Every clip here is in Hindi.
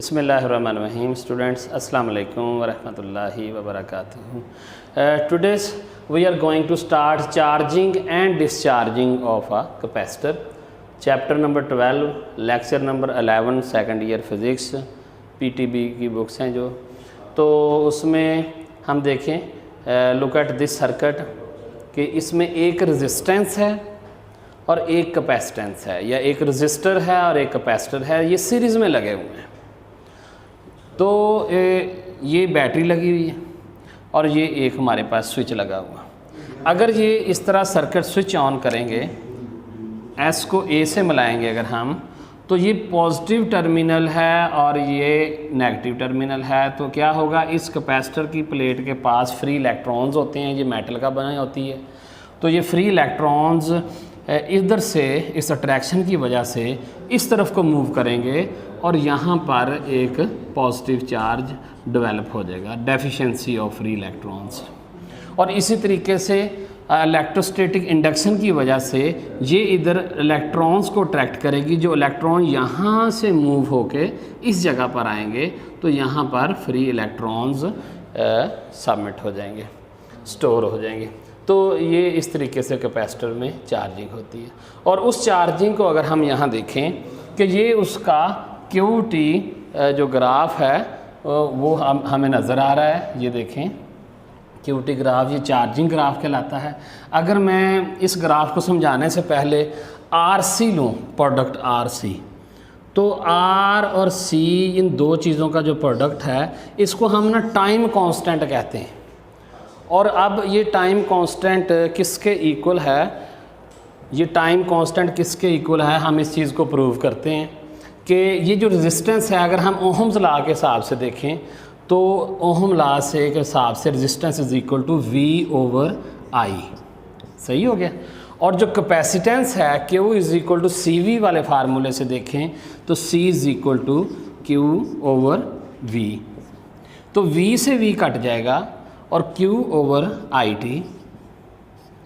Bismillahirrahmanirrahim. Students, Assalamu alaikum wa rahmatullahi wa barakatuh. Today's we are going to start charging and discharging of a capacitor. Chapter number 12, lecture number 11, second year physics, PTB की बुक्स हैं जो, तो उसमें हम देखें look at this circuit कि इसमें एक रेजिस्टेंस है और एक कैपेसिटेंस है, या एक रजिस्टर है और एक कैपेसिटर है, ये सीरीज़ में लगे हुए हैं। तो ये बैटरी लगी हुई है और ये एक हमारे पास स्विच लगा हुआ। अगर ये इस तरह सर्किट स्विच ऑन करेंगे, एस को ए से मिलाएंगे अगर हम, तो ये पॉजिटिव टर्मिनल है और ये नेगेटिव टर्मिनल है। तो क्या होगा, इस कैपेसिटर की प्लेट के पास फ्री इलेक्ट्रॉन्स होते हैं, ये मेटल का बना होती है। तो ये फ्री इलेक्ट्रॉन्स इधर से इस अट्रैक्शन की वजह से इस तरफ को मूव करेंगे और यहाँ पर एक पॉजिटिव चार्ज डेवलप हो जाएगा, डेफिशिएंसी ऑफ फ्री इलेक्ट्रॉन्स। और इसी तरीके से इलेक्ट्रोस्टैटिक इंडक्शन की वजह से ये इधर इलेक्ट्रॉन्स को अट्रैक्ट करेगी। जो इलेक्ट्रॉन यहाँ से मूव होके इस जगह पर आएंगे तो यहाँ पर फ्री इलेक्ट्रॉन्स सबमिट हो जाएंगे, स्टोर हो जाएंगे। तो ये इस तरीके से कैपेसिटर में चार्जिंग होती है। और उस चार्जिंग को अगर हम यहाँ देखें कि ये उसका QT जो ग्राफ है वो हमें नज़र आ रहा है, ये देखें QT ग्राफ, ये चार्जिंग ग्राफ कहलाता है। अगर मैं इस ग्राफ को समझाने से पहले RC लूँ, प्रोडक्ट RC, तो R और C इन दो चीज़ों का जो प्रोडक्ट है इसको हम ना टाइम कांस्टेंट कहते हैं। और अब ये टाइम कांस्टेंट किसके इक्वल है, ये टाइम कांस्टेंट किसके इक्वल है, हम इस चीज़ को प्रूव करते हैं कि ये जो रेजिस्टेंस है, अगर हम ओहम्स लॉ के हिसाब से देखें तो ओहम लॉ से के हिसाब से resistance is equal to V/I, सही हो गया। और जो कैपेसिटेंस है Q is equal to CV वाले फार्मूले से देखें तो C is equal to Q/V। तो V से V कट जाएगा और Q/IT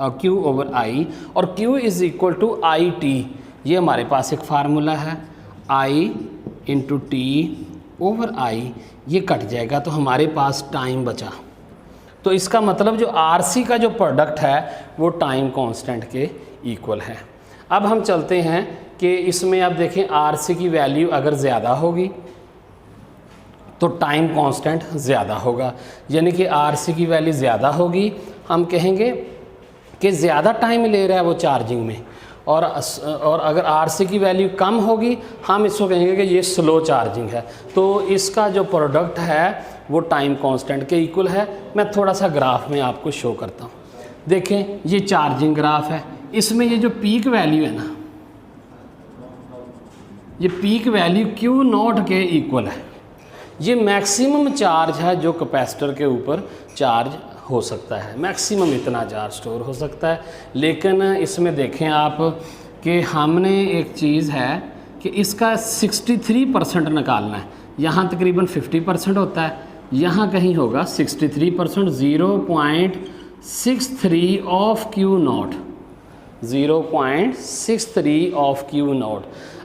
और Q/I और Q is equal to IT, ये हमारे पास एक फार्मूला है, I इंटू T/I, ये कट जाएगा तो हमारे पास टाइम बचा। तो इसका मतलब जो RC का जो प्रोडक्ट है वो टाइम कांस्टेंट के इक्वल है। अब हम चलते हैं कि इसमें आप देखें RC की वैल्यू अगर ज़्यादा होगी तो टाइम कांस्टेंट ज़्यादा होगा, यानी कि RC की वैल्यू ज़्यादा होगी, हम कहेंगे कि ज़्यादा टाइम ले रहा है वो चार्जिंग में। और अगर RC की वैल्यू कम होगी हम इसको कहेंगे कि ये स्लो चार्जिंग है। तो इसका जो प्रोडक्ट है वो टाइम कांस्टेंट के इक्वल है। मैं थोड़ा सा ग्राफ में आपको शो करता हूँ। देखें ये चार्जिंग ग्राफ है, इसमें ये जो पीक वैल्यू है ना, ये पीक वैल्यू Q0 के इक्वल है। ये मैक्सिमम चार्ज है जो कैपेसिटर के ऊपर चार्ज हो सकता है, मैक्सिमम इतना चार्ज स्टोर हो सकता है। लेकिन इसमें देखें आप कि हमने एक चीज़ है कि इसका 63% निकालना है। यहाँ तकरीबन 50% होता है, यहाँ कहीं होगा 63%, 0.63 ऑफ Q0, 0.63 ऑफ Q0।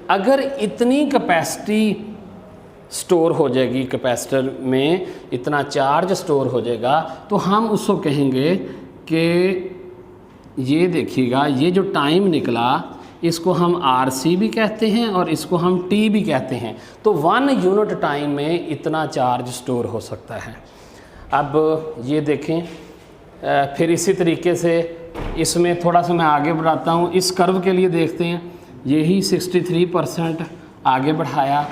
अगर इतनी कैपेसिटी स्टोर हो जाएगी, कैपेसिटर में इतना चार्ज स्टोर हो जाएगा, तो हम उसको कहेंगे कि ये देखिएगा, ये जो टाइम निकला इसको हम RC भी कहते हैं और इसको हम T भी कहते हैं। तो 1 यूनिट टाइम में इतना चार्ज स्टोर हो सकता है। अब ये देखें, फिर इसी तरीके से इसमें थोड़ा सा मैं आगे बढ़ाता हूँ। इस कर्व के लिए देखते हैं, यही 63% आगे बढ़ाया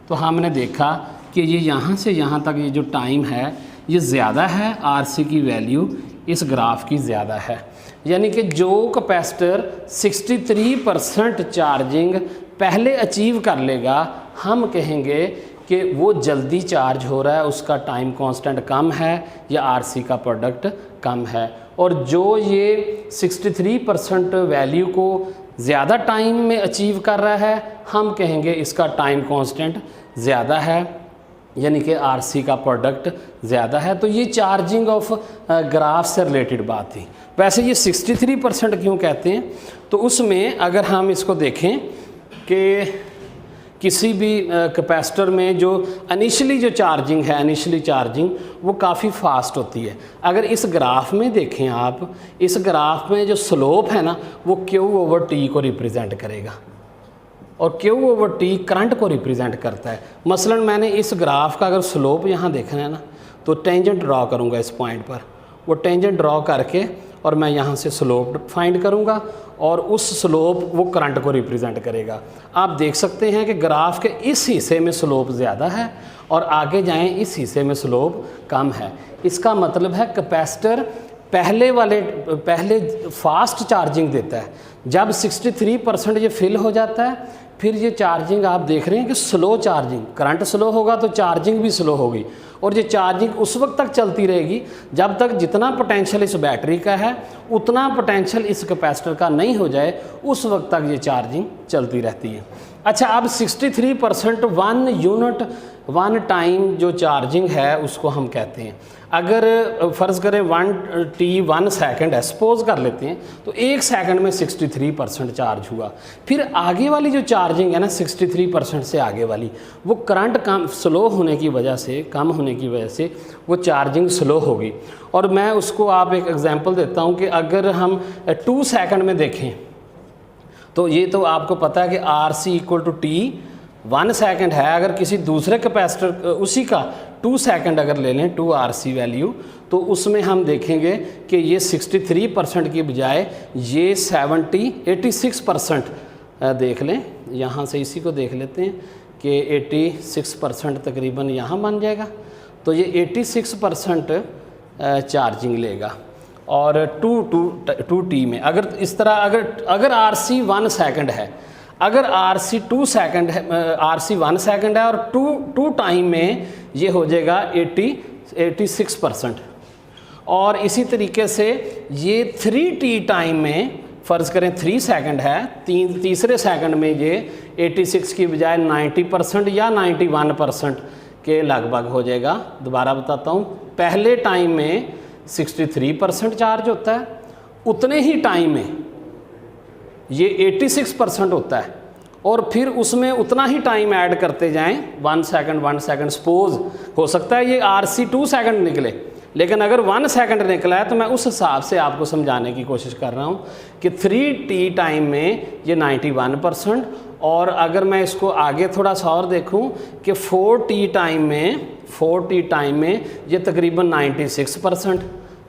तो हमने देखा कि ये यहाँ से यहाँ तक ये जो टाइम है ये ज़्यादा है, RC की वैल्यू इस ग्राफ की ज़्यादा है। यानी कि जो कैपेसिटर 63% चार्जिंग पहले अचीव कर लेगा, हम कहेंगे कि वो जल्दी चार्ज हो रहा है, उसका टाइम कांस्टेंट कम है या RC का प्रोडक्ट कम है। और जो ये 63% वैल्यू को ज़्यादा टाइम में अचीव कर रहा है, हम कहेंगे इसका टाइम कांस्टेंट ज़्यादा है, यानी कि RC का प्रोडक्ट ज़्यादा है। तो ये चार्जिंग ऑफ ग्राफ से रिलेटेड बात थी। वैसे ये 63% क्यों कहते हैं, तो उसमें अगर हम इसको देखें कि किसी भी कैपेसिटर में जो इनिशियली जो चार्जिंग है, इनिशियली चार्जिंग वो काफ़ी फास्ट होती है। अगर इस ग्राफ में देखें आप, इस ग्राफ में जो स्लोप है ना वो Q/T को रिप्रेजेंट करेगा और Q/T करंट को रिप्रेजेंट करता है। मसलन मैंने इस ग्राफ का अगर स्लोप यहाँ देखना है ना तो टेंजेंट ड्रॉ करूँगा इस पॉइंट पर, वो टेंजेंट ड्रॉ करके और मैं यहाँ से स्लोप फाइंड करूँगा और उस स्लोप वो करंट को रिप्रेजेंट करेगा। आप देख सकते हैं कि ग्राफ के इस हिस्से में स्लोप ज़्यादा है और आगे जाएं इस हिस्से में स्लोप कम है। इसका मतलब है कैपेसिटर पहले फास्ट चार्जिंग देता है। जब 63% ये फिल हो जाता है फिर ये चार्जिंग आप देख रहे हैं कि स्लो चार्जिंग, करंट स्लो होगा तो चार्जिंग भी स्लो होगी और ये चार्जिंग उस वक्त तक चलती रहेगी जब तक जितना पोटेंशियल इस बैटरी का है उतना पोटेंशियल इस कैपेसिटर का नहीं हो जाए, उस वक्त तक ये चार्जिंग चलती रहती है। अच्छा, अब 63% 1 यूनिट 1 टाइम जो चार्जिंग है उसको हम कहते हैं। अगर फ़र्ज़ करें 1 सेकंड है, सपोज कर लेते हैं, तो 1 सेकंड में 63% चार्ज हुआ। फिर आगे वाली जो चार्जिंग है ना 63% से आगे वाली, वो करंट कम स्लो होने की वजह से, कम होने की वजह से वो चार्जिंग स्लो होगी। और मैं उसको आप एक एग्जांपल देता हूँ कि अगर हम 2 सेकंड में देखें तो ये तो आपको पता है कि RC = T 1 सेकंड है। अगर किसी दूसरे कैपेसिटर उसी का 2 सेकंड अगर ले लें 2 RC वैल्यू, तो उसमें हम देखेंगे कि ये 63% की बजाय ये 86% देख लें। यहाँ से इसी को देख लेते हैं कि 86% तकरीबन यहाँ बन जाएगा, तो ये 86% चार्जिंग लेगा। और 2T में अगर इस तरह अगर RC 1 सेकंड है, अगर RC 2 सेकंड है, RC 1 सेकंड है और 2 टाइम में ये हो जाएगा 86%। और इसी तरीके से ये 3T टाइम में फ़र्ज़ करें 3 सेकंड है, तीसरे सेकंड में ये 86 की बजाय 90% या 91% के लगभग हो जाएगा। दोबारा बताता हूँ, पहले टाइम में 63% चार्ज होता है, उतने ही टाइम में ये 86% होता है और फिर उसमें उतना ही टाइम ऐड करते जाएं, 1 सेकंड सपोज हो सकता है ये RC 2 सेकंड निकले, लेकिन अगर 1 सेकंड निकला है तो मैं उस हिसाब से आपको समझाने की कोशिश कर रहा हूँ कि 3T टाइम में ये 91%। और अगर मैं इसको आगे थोड़ा सा और देखूँ कि 4T टाइम में ये तकरीबन 96%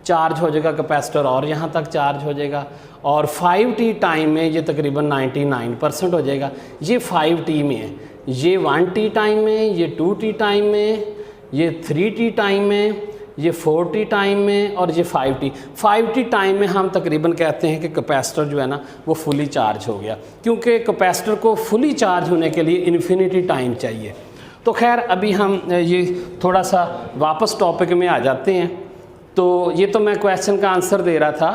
चार्ज हो जाएगा कैपेसिटर और यहाँ तक चार्ज हो जाएगा। और 5T टाइम में ये तकरीबन 99% हो जाएगा। ये 5T में है, ये 1T टाइम में, ये 2T टाइम में, ये 3T टाइम में, ये 4T टाइम में और ये 5T टाइम में हम तकरीबन कहते हैं कि कैपेसिटर जो है ना वो फुली चार्ज हो गया, क्योंकि कैपेसिटर को फुली चार्ज होने के लिए इन्फिनिटी टाइम चाहिए। तो खैर अभी हम ये थोड़ा सा वापस टॉपिक में आ जाते हैं। तो ये तो मैं क्वेश्चन का आंसर दे रहा था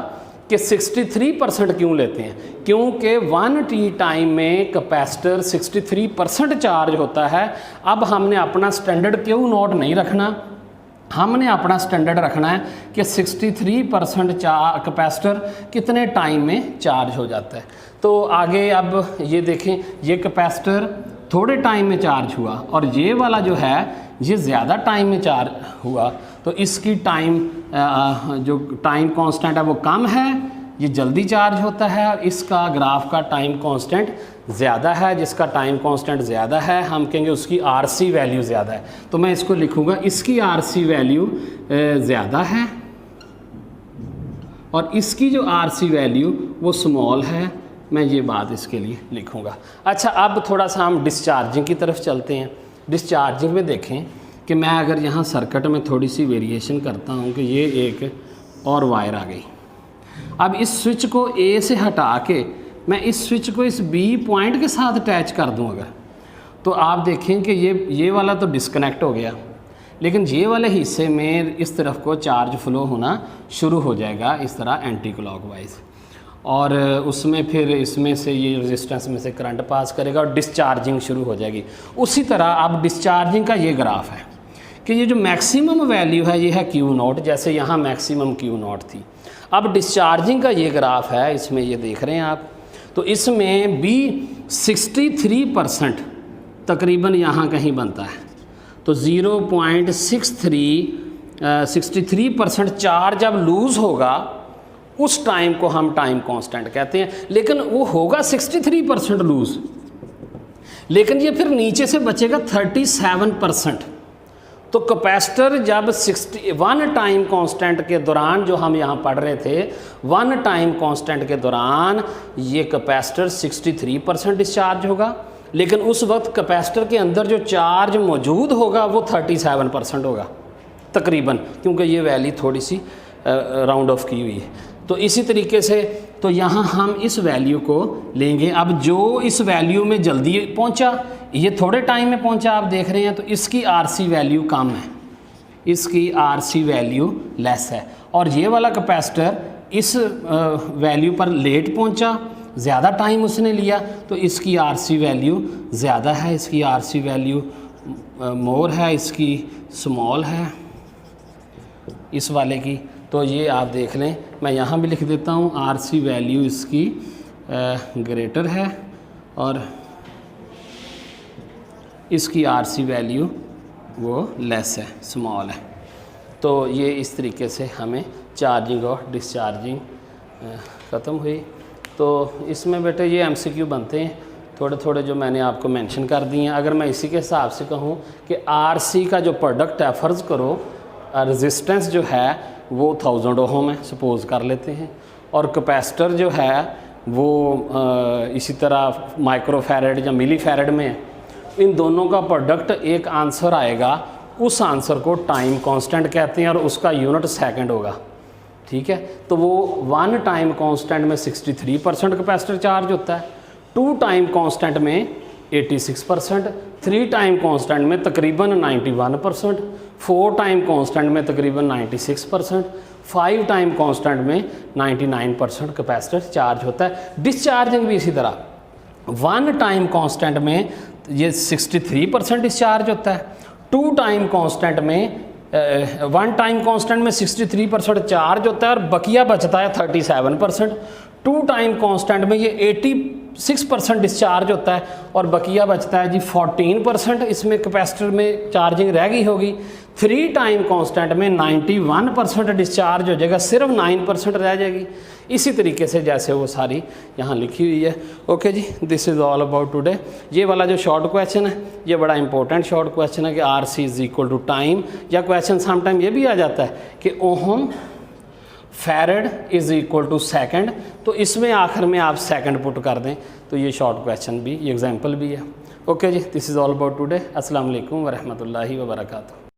कि 63% क्यों लेते हैं, क्योंकि 1T टाइम में कैपेसिटर 63% चार्ज होता है। अब हमने अपना स्टैंडर्ड Q0 नहीं रखना, हमने अपना स्टैंडर्ड रखना है कि 63% कैपेसिटर कितने टाइम में चार्ज हो जाता है। तो आगे अब ये देखें, ये कैपेसिटर थोड़े टाइम में चार्ज हुआ और ये वाला जो है ये ज़्यादा टाइम में चार्ज हुआ, तो इसकी जो टाइम कांस्टेंट है वो कम है, ये जल्दी चार्ज होता है। और इसका ग्राफ का टाइम कांस्टेंट ज़्यादा है, जिसका टाइम कांस्टेंट ज़्यादा है हम कहेंगे उसकी RC वैल्यू ज़्यादा है। तो मैं इसको लिखूँगा, इसकी RC वैल्यू ज़्यादा है और इसकी जो RC वैल्यू वो स्मॉल है। मैं ये बात इसके लिए लिखूँगा। अच्छा, अब थोड़ा सा हम डिस्चार्जिंग की तरफ चलते हैं। डिस्चार्जिंग में देखें कि मैं अगर यहाँ सर्किट में थोड़ी सी वेरिएशन करता हूँ कि ये एक और वायर आ गई। अब इस स्विच को A से हटा के मैं इस स्विच को इस B पॉइंट के साथ अटैच कर दूँ अगर, तो आप देखें कि ये वाला तो डिस्कनेक्ट हो गया, लेकिन ये वाले हिस्से में इस तरफ को चार्ज फ्लो होना शुरू हो जाएगा इस तरह एंटी क्लॉकवाइज, और उसमें फिर इसमें से ये रेजिस्टेंस में से करंट पास करेगा और डिस्चार्जिंग शुरू हो जाएगी। उसी तरह अब डिस्चार्जिंग का ये ग्राफ है कि ये जो मैक्सिमम वैल्यू है ये है Q0, जैसे यहाँ मैक्सिमम Q0 थी। अब डिस्चार्जिंग का ये ग्राफ है, इसमें ये देख रहे हैं आप, तो इसमें भी 63% तकरीबन यहाँ कहीं बनता है। तो 0.63% चार्ज जब लूज़ होगा उस टाइम को हम टाइम कांस्टेंट कहते हैं। लेकिन वो होगा 63% लूज़, लेकिन ये फिर नीचे से बचेगा 37%। तो कैपेसिटर जब 1 टाइम कांस्टेंट के दौरान, जो हम यहाँ पढ़ रहे थे, 1 टाइम कांस्टेंट के दौरान ये कैपेसिटर 63% डिस्चार्ज होगा, लेकिन उस वक्त कैपेसिटर के अंदर जो चार्ज मौजूद होगा वो 37% होगा तकरीबन, क्योंकि ये वैल्यू थोड़ी सी राउंड ऑफ की हुई है। तो इसी तरीके से तो यहाँ हम इस वैल्यू को लेंगे। अब जो इस वैल्यू में जल्दी पहुँचा, ये थोड़े टाइम में पहुँचा आप देख रहे हैं, तो इसकी आरसी वैल्यू कम है, इसकी आरसी वैल्यू लेस है। और ये वाला कैपेसिटर इस वैल्यू पर लेट पहुँचा, ज़्यादा टाइम उसने लिया, तो इसकी आरसी वैल्यू ज़्यादा है, इसकी आरसी वैल्यू मोर है, इसकी स्मॉल है इस वाले की। तो ये आप देख लें, मैं यहाँ भी लिख देता हूँ, आरसी वैल्यू इसकी ग्रेटर है और इसकी आरसी वैल्यू वो लेस है, स्मॉल है। तो ये इस तरीके से हमें चार्जिंग और डिस्चार्जिंग ख़त्म हुई। तो इसमें बेटे ये एमसीक्यू बनते हैं थोड़े थोड़े जो मैंने आपको मेंशन कर दिए हैं। अगर मैं इसी के हिसाब से कहूँ कि आरसी का जो प्रोडक्ट है, फ़र्ज़ करो रेजिस्टेंस जो है वो 1000 ओम है, सपोज़ कर लेते हैं, और कैपेसिटर जो है वो इसी तरह माइक्रोफैरड या मिलीफैरड में है। इन दोनों का प्रोडक्ट एक आंसर आएगा, उस आंसर को टाइम कांस्टेंट कहते हैं और उसका यूनिट सेकंड होगा। ठीक है, तो वो 1 टाइम कांस्टेंट में 63% कैपेसिटर चार्ज होता है, 2 टाइम कांस्टेंट में 86%, 3 टाइम कांस्टेंट में तकरीबन 91%, 4 टाइम कांस्टेंट में तकरीबन 96%, 5 टाइम कांस्टेंट में 99% कैपेसिटर चार्ज होता है। डिस्चार्जिंग भी इसी तरह, 1 टाइम कांस्टेंट में ये 63% डिस्चार्ज होता है, 2 टाइम कांस्टेंट में 1 टाइम कांस्टेंट में 63% चार्ज होता है और बकिया बचता है 37%। 2 टाइम कांस्टेंट में ये 86% डिस्चार्ज होता है और बकिया बचता है जी 14%, इसमें कैपेसिटर में चार्जिंग रह गई होगी। 3 टाइम कांस्टेंट में 91% डिस्चार्ज हो जाएगा, सिर्फ 9% रह जाएगी। इसी तरीके से जैसे वो सारी यहाँ लिखी हुई है। ओके जी, this is all about today. ये वाला जो शॉर्ट क्वेश्चन है ये बड़ा इंपॉर्टेंट शॉर्ट क्वेश्चन है कि RC is equal to time, या क्वेश्चन समटाइम ये भी आ जाता है कि ohm farad is equal to second, तो इसमें आखिर में आप सेकंड पुट कर दें, तो ये शॉर्ट क्वेश्चन भी, ये एग्जांपल भी है। ओके जी, this is all about today. अस्सलाम वालेकुम व रहमतुल्लाहि व बरकातहू।